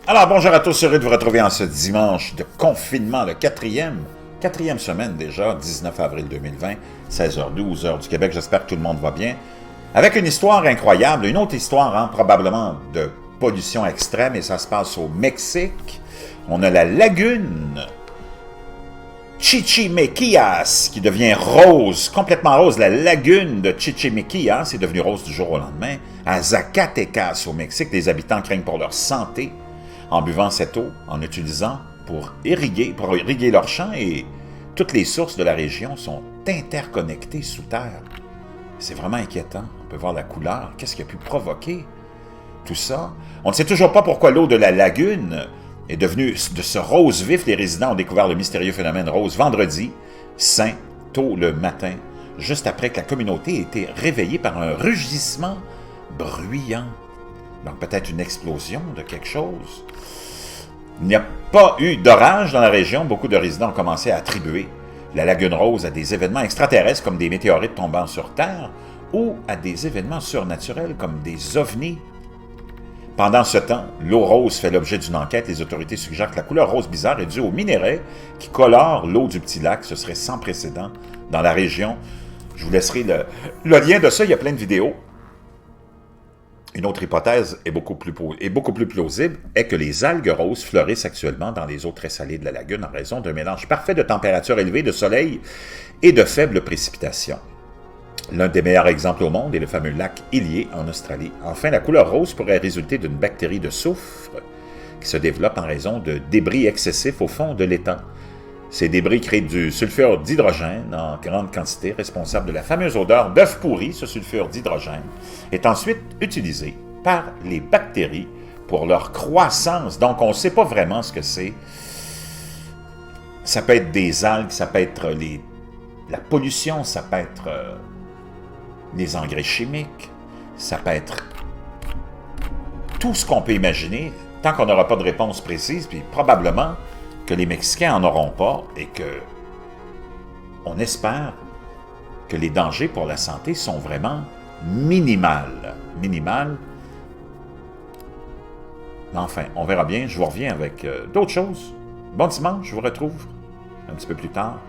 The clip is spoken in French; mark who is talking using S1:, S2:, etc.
S1: Alors, bonjour à tous, heureux de vous retrouver en ce dimanche de confinement, le quatrième semaine déjà, 19 avril 2020, 16h12, heure du Québec. J'espère que tout le monde va bien. Avec une histoire incroyable, une autre histoire, probablement de pollution extrême, et ça se passe au Mexique. On a la lagune Chichimequillas qui devient rose, complètement rose. La lagune de Chichimequillas est devenue rose du jour au lendemain. À Zacatecas, au Mexique, les habitants craignent pour leur santé en buvant cette eau, en utilisant pour irriguer leurs champs, et toutes les sources de la région sont interconnectées sous terre. C'est vraiment inquiétant. On peut voir la couleur. Qu'est-ce qui a pu provoquer tout ça? On ne sait toujours pas pourquoi l'eau de la lagune est devenue de ce rose vif. Les résidents ont découvert le mystérieux phénomène rose vendredi saint, tôt le matin, juste après que la communauté ait été réveillée par un rugissement bruyant. Donc peut-être une explosion de quelque chose. Il n'y a pas eu d'orage dans la région. Beaucoup de résidents ont commencé à attribuer la lagune rose à des événements extraterrestres comme des météorites tombant sur Terre ou à des événements surnaturels comme des ovnis. Pendant ce temps, l'eau rose fait l'objet d'une enquête. Les autorités suggèrent que la couleur rose bizarre est due aux minerais qui colorent l'eau du petit lac. Ce serait sans précédent dans la région. Je vous laisserai le lien de ça. Il y a plein de vidéos. Une autre hypothèse est beaucoup plus plausible, est que les algues roses fleurissent actuellement dans les eaux très salées de la lagune en raison d'un mélange parfait de températures élevées, de soleil et de faibles précipitations. L'un des meilleurs exemples au monde est le fameux lac Ilié en Australie. Enfin, la couleur rose pourrait résulter d'une bactérie de soufre qui se développe en raison de débris excessifs au fond de l'étang. Ces débris créent du sulfure d'hydrogène en grande quantité, responsable de la fameuse odeur d'œuf pourri. Ce sulfure d'hydrogène est ensuite utilisé par les bactéries pour leur croissance. Donc, on ne sait pas vraiment ce que c'est. Ça peut être des algues, ça peut être la pollution, ça peut être les engrais chimiques, ça peut être tout ce qu'on peut imaginer, tant qu'on n'aura pas de réponse précise, puis probablement que les Mexicains n'en auront pas, et que on espère que les dangers pour la santé sont vraiment minimales. Minimales. Mais enfin, on verra bien. Je vous reviens avec d'autres choses. Bon dimanche, je vous retrouve un petit peu plus tard.